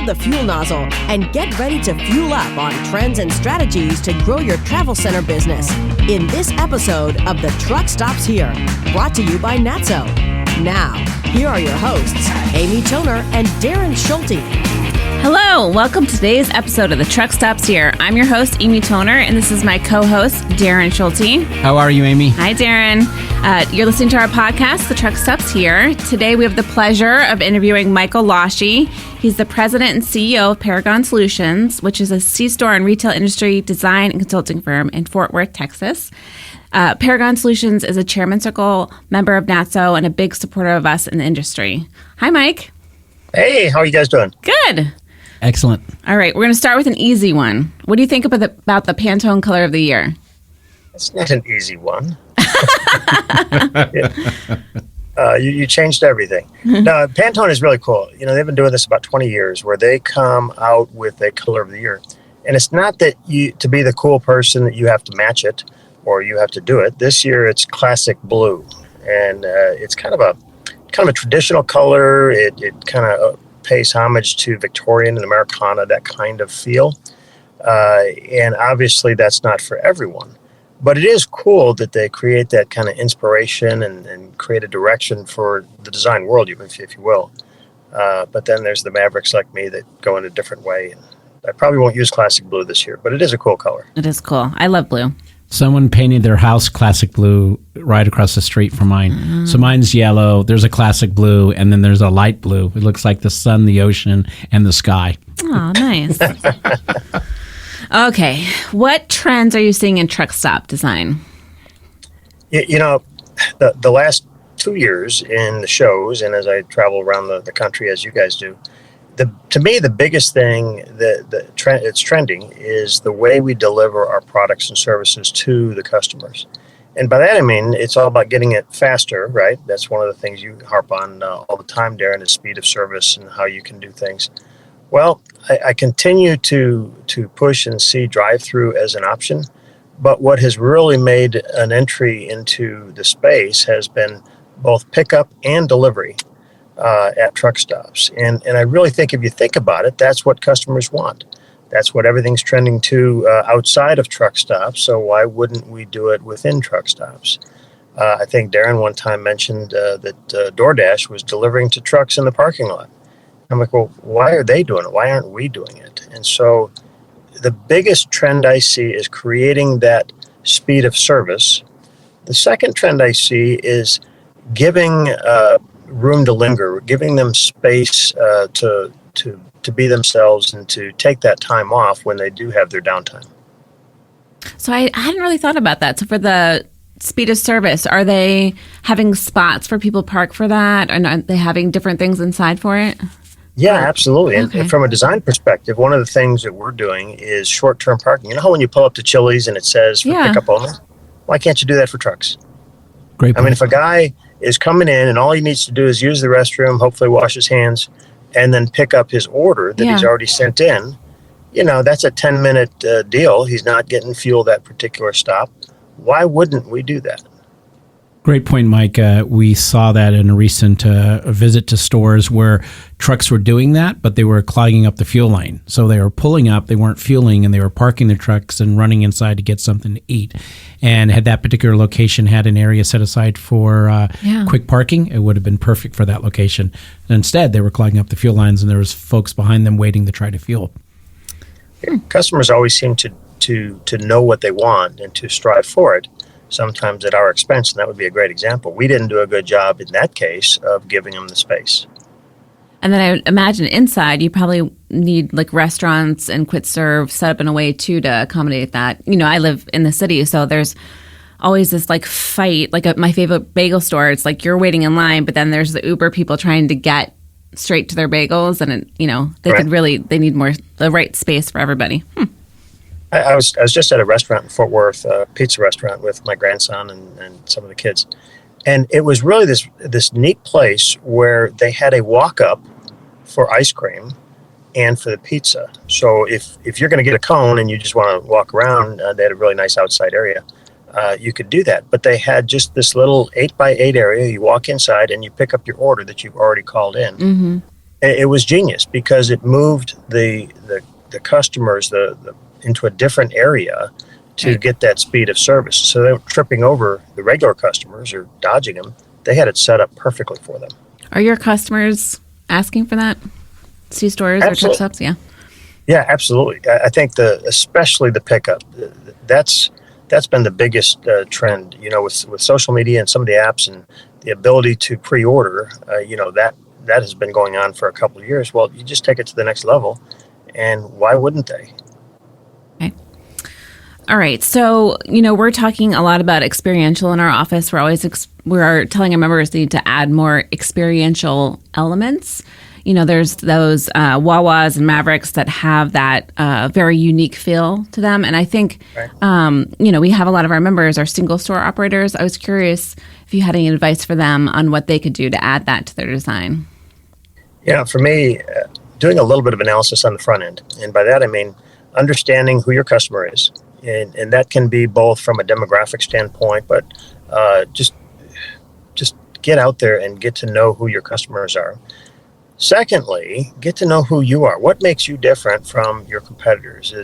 the fuel nozzle and get ready to fuel up on trends and strategies to grow your travel center business. In this episode of The Truck Stops Here, brought to you by NATSO. Now, here are your hosts, Amy Toner and Darren Schulte. Hello, welcome to today's episode of The Truck Stops Here. I'm your host, Amy Toner, and this is my co-host, Darren Schulte. How are you, Amy? Hi, Darren. You're listening to our podcast, The Truck Stops Here. Today, we have the pleasure of interviewing Michael Lawshe. He's the president and CEO of Paragon Solutions, which is a C-store and retail industry design and consulting firm in Fort Worth, Texas. Paragon Solutions is a Chairman Circle member of NATSO and a big supporter of us in the industry. Hi, Mike. Hey, how are you guys doing? Good. Excellent. All right, we're going to start with an easy one. What do you think about the Pantone color of the year? It's not an easy one. You changed everything. No, Pantone is really cool. You know, they've been doing this about 20 years where they come out with a color of the year. And it's not that to be the cool person that you have to match it or you have to do it. This year it's classic blue. And it's kind of a traditional color. It kind of pays homage to Victorian and Americana, that kind of feel. And obviously that's not for everyone. But it is cool that they create that kind of inspiration and create a direction for the design world, if you will. But then there's the mavericks like me that go in a different way. And I probably won't use classic blue this year, but it is a cool color. It is cool. I love blue. Someone painted their house classic blue right across the street from mine. Mm. So mine's yellow, there's a classic blue, and then there's a light blue. It looks like the sun, the ocean, and the sky. Oh, nice. Okay. What trends are you seeing in truck stop design? You know, the last 2 years in the shows, and as I travel around the country as you guys do, to me, the biggest thing it's trending is the way we deliver our products and services to the customers. And by that, I mean, it's all about getting it faster, right? That's one of the things you harp on all the time, Darren, is speed of service and how you can do things. Well, I continue to push and see drive-through as an option. But what has really made an entry into the space has been both pickup and delivery at truck stops. And I really think if you think about it, that's what customers want. That's what everything's trending to outside of truck stops. So why wouldn't we do it within truck stops? I think Darren one time mentioned that DoorDash was delivering to trucks in the parking lot. I'm like, well, why are they doing it? Why aren't we doing it? And so the biggest trend I see is creating that speed of service. The second trend I see is giving room to linger, giving them space to be themselves and to take that time off when they do have their downtime. So I hadn't really thought about that. So for the speed of service, are they having spots for people to park for that? And are they having different things inside for it? Yeah, absolutely. Okay. And from a design perspective, one of the things that we're doing is short-term parking. You know how when you pull up to Chili's and it says for pickup only? Why can't you do that for trucks? Great point. I mean, if a guy is coming in and all he needs to do is use the restroom, hopefully wash his hands, and then pick up his order that he's already sent in, you know, that's a 10-minute deal. He's not getting fuel that particular stop. Why wouldn't we do that? Great point, Mike. We saw that in a recent visit to stores where trucks were doing that, but they were clogging up the fuel line. So they were pulling up, they weren't fueling, and they were parking their trucks and running inside to get something to eat. And had that particular location had an area set aside for quick parking, it would have been perfect for that location. And instead, they were clogging up the fuel lines, and there was folks behind them waiting to try to fuel. Customers always seem to know what they want and to strive for it, sometimes at our expense, and that would be a great example. We didn't do a good job in that case of giving them the space. And then I would imagine inside you probably need like restaurants and quick serve set up in a way too to accommodate that. You know, I live in the city, so there's always this like fight. Like at my favorite bagel store, it's like you're waiting in line, but then there's the Uber people trying to get straight to their bagels, and they need the right space for everybody. I was just at a restaurant in Fort Worth, a pizza restaurant with my grandson and some of the kids. And it was really this neat place where they had a walk-up for ice cream and for the pizza. So if you're going to get a cone and you just want to walk around, they had a really nice outside area. You could do that. But they had just this little 8x8 area. You walk inside and you pick up your order that you've already called in. Mm-hmm. It was genius because it moved the customers into a different area to get that speed of service. So they were tripping over the regular customers or dodging them. They had it set up perfectly for them. Are your customers asking for that? C-stores or truck stops? Yeah. Yeah, absolutely. I think especially the pickup, that's been the biggest trend, with social media and some of the apps and the ability to pre-order, that has been going on for a couple of years. Well, you just take it to the next level, and why wouldn't they? Okay. All right. So, we're talking a lot about experiential in our office. We're telling our members they need to add more experiential elements. There's those Wawas and Mavericks that have that very unique feel to them. And I think, we have a lot of our members are single store operators. I was curious if you had any advice for them on what they could do to add that to their design. For me, doing a little bit of analysis on the front end. And by that, I mean understanding who your customer is. And that can be both from a demographic standpoint, but just get out there and get to know who your customers are. Secondly, get to know who you are. What makes you different from your competitors?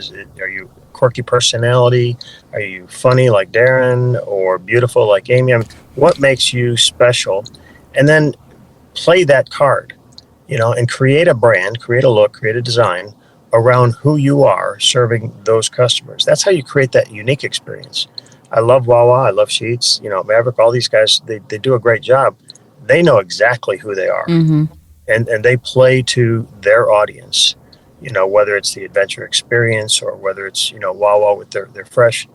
Are you quirky personality? Are you funny like Darren or beautiful like Amy? What makes you special? And then play that card, and create a brand, create a look, create a design around who you are serving those customers. That's how you create that unique experience. I love Wawa. I love Sheetz, Maverick, all these guys, they do a great job. They know exactly who they are. Mm-hmm. And they play to their audience, whether it's the adventure experience or whether it's, Wawa with their fresh,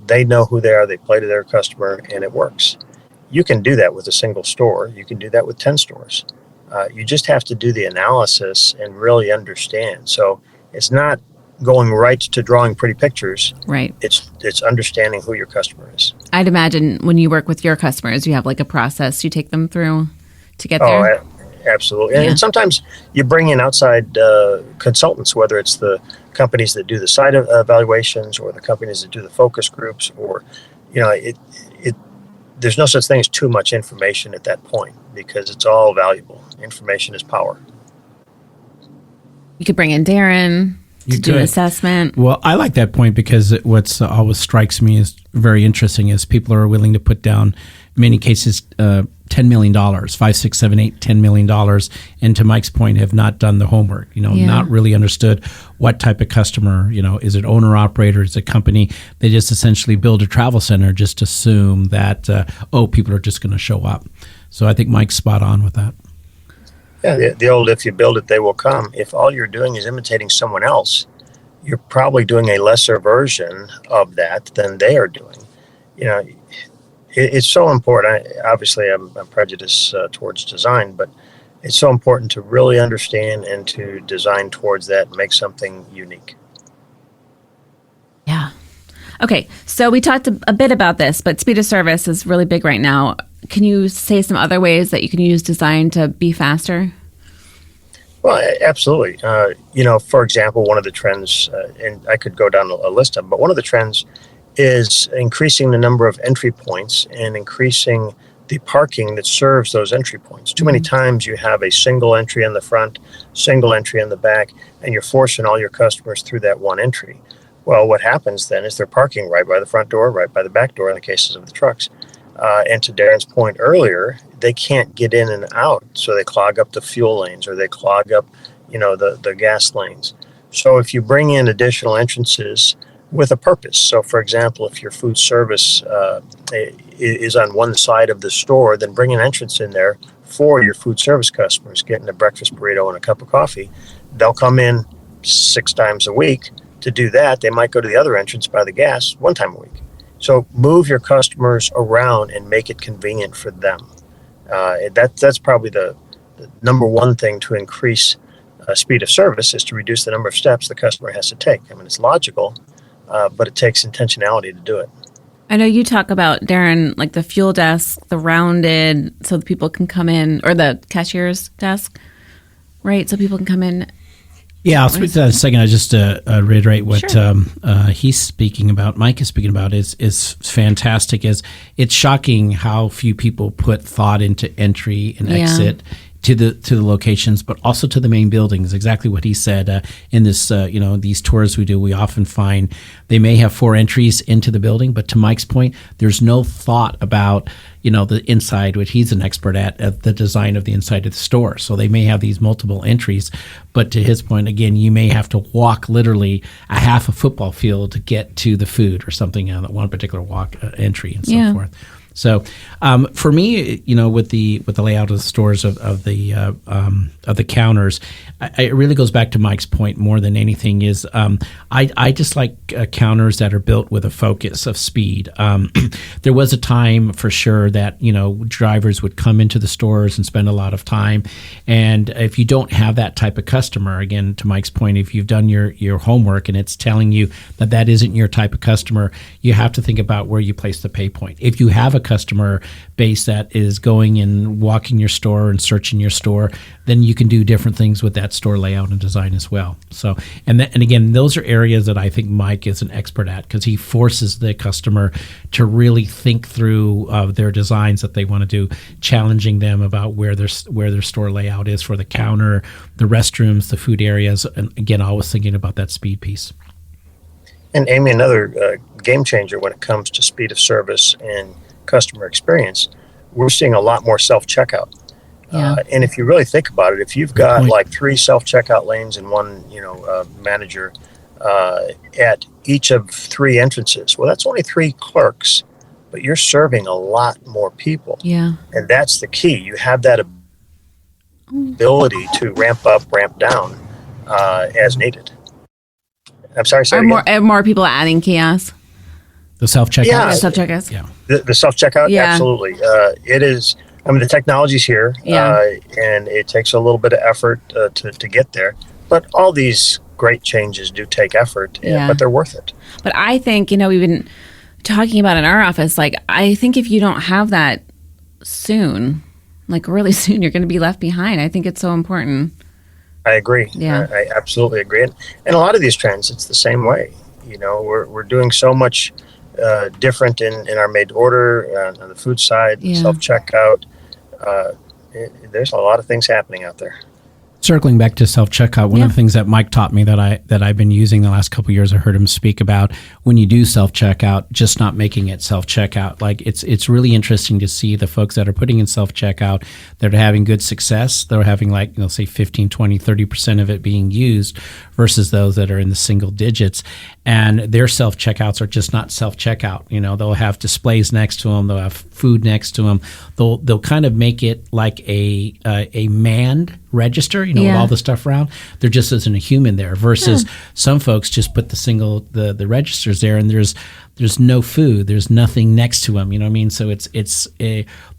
they know who they are, they play to their customer, and it works. You can do that with a single store. You can do that with 10 stores. You just have to do the analysis and really understand. So it's not going right to drawing pretty pictures. Right. It's understanding who your customer is. I'd imagine when you work with your customers, you have like a process you take them through to get there. Absolutely. Yeah. And sometimes you bring in outside consultants, whether it's the companies that do the site evaluations or the companies that do the focus groups, or, there's no such thing as too much information at that point because it's all valuable. Information is power. You could bring in Darren to do an assessment. Well, I like that point because what's always strikes me as very interesting is people are willing to put down, in many cases, $10 million, $5, $6, $7, $8, $10 million. And to Mike's point, have not done the homework, not really understood what type of customer, is it owner operator, is it company? They just essentially build a travel center, just assume that, people are just going to show up. So I think Mike's spot on with that. Yeah, the old, if you build it, they will come. If all you're doing is imitating someone else, you're probably doing a lesser version of that than they are doing. It's so important. Obviously, I'm prejudiced towards design, but it's so important to really understand and to design towards that and make something unique. Yeah. Okay, so we talked a bit about this, but speed of service is really big right now. Can you say some other ways that you can use design to be faster? Well, absolutely. For example, one of the trends, and I could go down a list of them, but one of the trends is increasing the number of entry points and increasing the parking that serves those entry points. Too many times you have a single entry in the front, single entry in the back, and you're forcing all your customers through that one entry. Well, what happens then is they're parking right by the front door, right by the back door in the cases of the trucks. And to Darren's point earlier, they can't get in and out. So they clog up the fuel lanes or they clog up, the gas lanes. So if you bring in additional entrances with a purpose. So for example, if your food service is on one side of the store, then bring an entrance in there for your food service customers, getting a breakfast burrito and a cup of coffee. They'll come in 6 times a week. To do that, they might go to the other entrance by the gas 1 time a week. So move your customers around and make it convenient for them. That's probably the number one thing to increase speed of service is to reduce the number of steps the customer has to take. I mean, it's logical, but it takes intentionality to do it. I know you talk about, Darren, like the fuel desk, the rounded, so that people can come in, or the cashier's desk, right? So people can come in. Yeah, I'll speak to that in a second. I just reiterate what he's speaking about, Mike is speaking about, is fantastic. It's shocking how few people put thought into entry and exit to the locations, but also to the main buildings. Exactly what he said. In this, these tours we do, we often find they may have 4 entries into the building, but to Mike's point, there's no thought about the inside, which he's an expert at the design of the inside of the store. So they may have these multiple entries, but to his point, again, you may have to walk literally a half a football field to get to the food or something on that one particular walk entry and so forth. So for me, with the layout of the stores of the counters, it really goes back to Mike's point more than anything is I just like counters that are built with a focus of speed. There was a time for sure that drivers would come into the stores and spend a lot of time, and if you don't have that type of customer, again to Mike's point, if you've done your homework and it's telling you that isn't your type of customer, you have to think about where you place the pay point. If you have a customer base that is going and walking your store and searching your store, then you can do different things with that store layout and design as well. So, and again, those are areas that I think Mike is an expert at because he forces the customer to really think through their designs that they want to do, challenging them about where their store layout is for the counter, the restrooms, the food areas, and again, always thinking about that speed piece. And Amy, another game changer when it comes to speed of service and customer experience, we're seeing a lot more self-checkout. And if you really think about it, if you've got like 3 self-checkout lanes and one, manager at each of 3 entrances, well, that's only 3 clerks, but you're serving a lot more people. Yeah. And that's the key. You have that ability to ramp up, ramp down as needed. I'm sorry, say Are more people adding kiosks? The self-checkout? Yeah. Self-checkouts? Yeah. The self-checkout? Yeah. Absolutely. It is, the technology's here, and it takes a little bit of effort to get there. But all these great changes do take effort, but they're worth it. But I think, we've been talking about in our office, I think if you don't have that soon, really soon, you're going to be left behind. I think it's so important. I agree. Yeah. I absolutely agree. And a lot of these trends, it's the same way. We're doing so much different in our made to order on the food side, self-checkout. There's a lot of things happening out there. Circling back to self-checkout, one of the things that Mike taught me that I've been using the last couple of years, I heard him speak about when you do self-checkout, just not making it self-checkout. It's really interesting to see the folks that are putting in self-checkout that are having good success. They're having say 15, 20, 30% of it being used versus those that are in the single digits. And their self-checkouts are just not self-checkout. They'll have displays next to them. They'll have food next to them. They'll kind of make it like a manned register, with all the stuff around. There just isn't a human there versus some folks just put the registers there and there's no food. There's nothing next to them. You know what I mean? So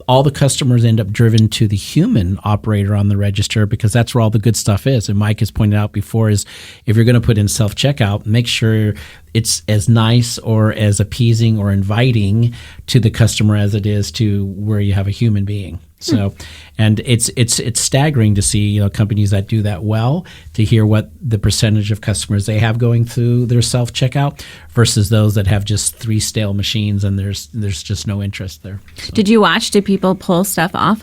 all the customers end up driven to the human operator on the register because that's where all the good stuff is. And Mike has pointed out before is if you're going to put in self-checkout, make sure it's as nice or as appeasing or inviting to the customer as it is to where you have a human being. So, and it's staggering to see, companies that do that well, to hear what the percentage of customers they have going through their self-checkout versus those that have just 3 stale machines and there's just no interest there. So. Did you watch? Did people pull stuff off?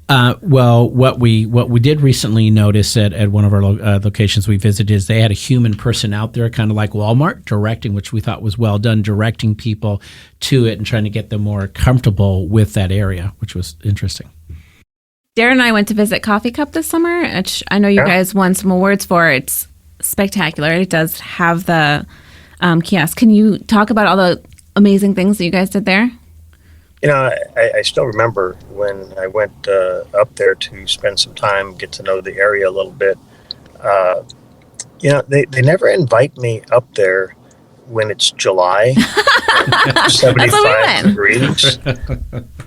Well, what we did recently notice at one of our locations we visited is they had a human person out there, kind of like Walmart, directing, which we thought was well done, directing people to it and trying to get them more comfortable with that area, which was interesting. Darren and I went to visit Coffee Cup this summer, which I know you guys won some awards for. It's spectacular. It does have the kiosk. Can you talk about all the amazing things that you guys did there? I still remember when I went up there to spend some time, get to know the area a little bit. They never invite me up there when it's July, 75 degrees.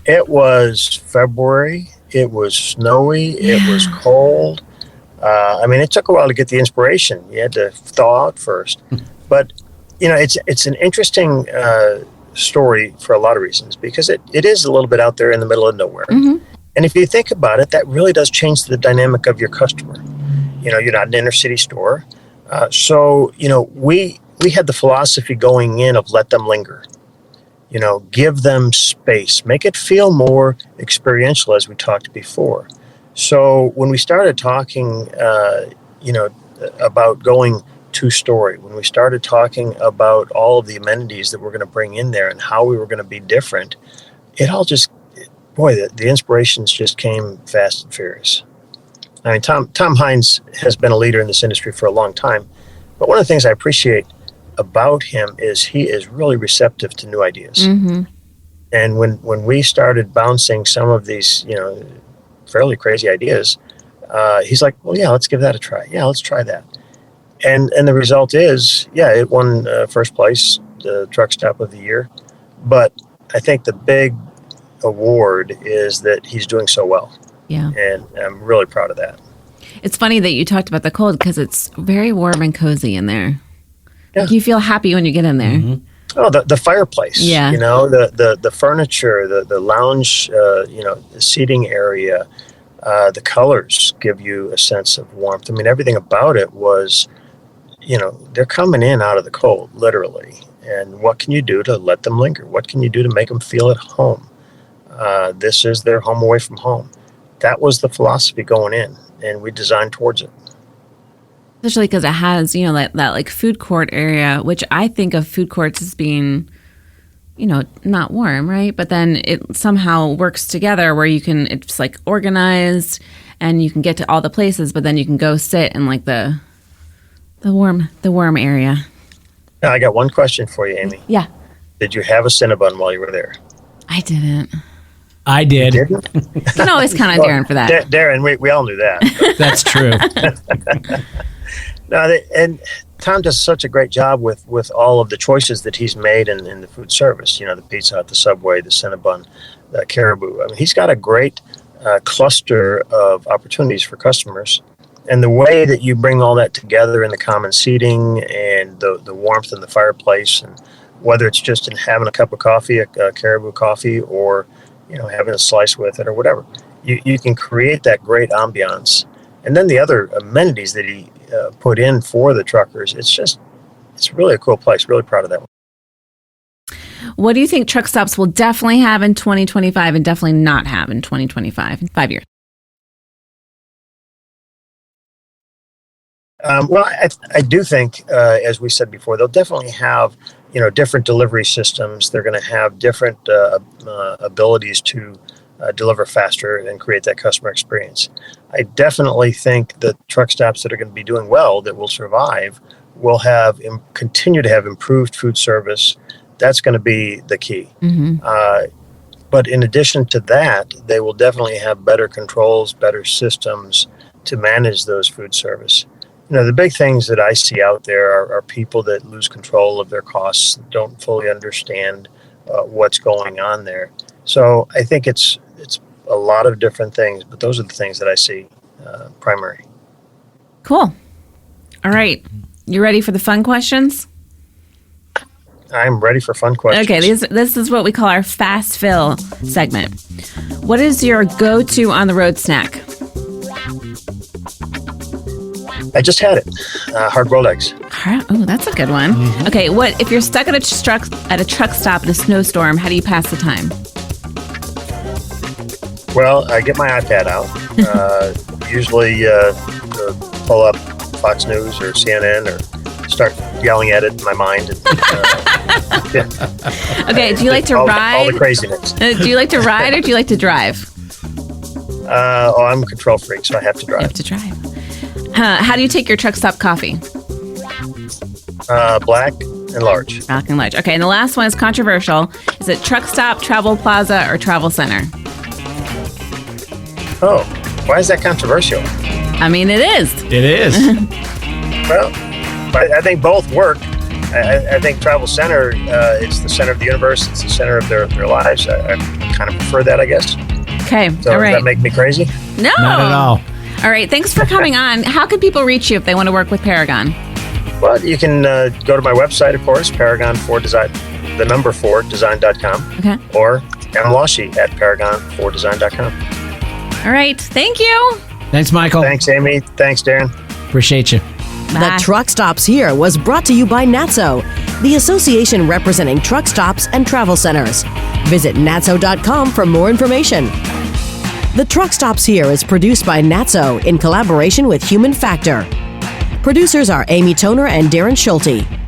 It was February. It was snowy. It was cold. It took a while to get the inspiration. You had to thaw out first. But, it's an interesting story for a lot of reasons because it is a little bit out there in the middle of nowhere. Mm-hmm. And if you think about it, that really does change the dynamic of your customer. You're not an inner city store. So we had the philosophy going in of let them linger. Give them space, make it feel more experiential as we talked before. So when we started talking, about going two-story, when we started talking about all of the amenities that we're going to bring in there and how we were going to be different, it all just, boy, the inspirations just came fast and furious. I mean, Tom Hines has been a leader in this industry for a long time, but one of the things I appreciate about him is he is really receptive to new ideas. Mm-hmm. And when we started bouncing some of these, fairly crazy ideas, he's like, well, yeah, let's give that a try. Yeah, let's try that. And the result is, yeah, it won first place, the Truckstop of the Year. But I think the big award is that he's doing so well. Yeah. And I'm really proud of that. It's funny that you talked about the cold because it's very warm and cozy in there. Yeah. Like you feel happy when you get in there. Mm-hmm. Oh, the fireplace. Yeah. The furniture, the lounge, the seating area, the colors give you a sense of warmth. I mean, everything about it was, they're coming in out of the cold, literally. And what can you do to let them linger? What can you do to make them feel at home? This is their home away from home. That was the philosophy going in, and we designed towards it. Especially because it has, that like food court area, which I think of food courts as being, not warm, right? But then it somehow works together where it's like organized and you can get to all the places, but then you can go sit in like the warm area. Now, I got one question for you, Amy. Yeah. Did you have a Cinnabon while you were there? I didn't. I did. You didn't? You can always count on Darren for that. Darren, we all knew that. That's true. No, and Tom does such a great job with all of the choices that he's made in the food service. The Pizza Hut, the Subway, the Cinnabon, the Caribou. I mean, he's got a great cluster of opportunities for customers. And the way that you bring all that together in the common seating and the warmth in the fireplace, and whether it's just in having a cup of coffee, a Caribou coffee, or having a slice with it or whatever, you can create that great ambiance. And then the other amenities that he put in for the truckers, it's really a cool place. Really proud of that one. What do you think truck stops will definitely have in 2025 and definitely not have in 2025, in 5 years? Well, I do think, as we said before, they'll definitely have, different delivery systems. They're going to have different abilities to deliver faster and create that customer experience. I definitely think that truck stops that are going to be doing well, that will survive, will continue to have improved food service. That's going to be the key. Mm-hmm. But in addition to that, they will definitely have better controls, better systems to manage those food service. The big things that I see out there are people that lose control of their costs, don't fully understand what's going on there. So I think it's a lot of different things, but those are the things that I see primary. Cool. All right. You ready for the fun questions? I'm ready for fun questions. Okay, this is what we call our fast fill segment. What is your go-to on the road snack? I just had it. Hard-boiled eggs. Oh, that's a good one. Mm-hmm. Okay, what if you're stuck at a truck stop in a snowstorm? How do you pass the time? Well, I get my iPad out. Usually pull up Fox News or CNN or start yelling at it in my mind. Okay, do you like to ride? All the craziness. Do you like to ride or do you like to drive? I'm a control freak, so I have to drive. You have to drive. How do you take your truck stop coffee? Black and large. Black and large. Okay, and the last one is controversial. Is it truck stop, travel plaza, or travel center? Oh, why is that controversial? I mean, it is. It is. Well, I think both work. I think travel center, it's the center of the universe. It's the center of their lives. I kind of prefer that, I guess. Okay, so all right. Does that make me crazy? No. Not at all. All right, thanks for coming on. How can people reach you if they want to work with Paragon? Well, you can go to my website, of course, Paragon4Design, the number 4design.com. Okay. Or Lawshe at Paragon4Design.com. All right, thank you. Thanks, Michael. Thanks, Amy. Thanks, Darren. Appreciate you. Bye. The Truck Stops Here was brought to you by NATSO, the association representing truck stops and travel centers. Visit natso.com for more information. The Truck Stops Here is produced by NATSO in collaboration with Human Factor. Producers are Amy Toner and Darren Schulte.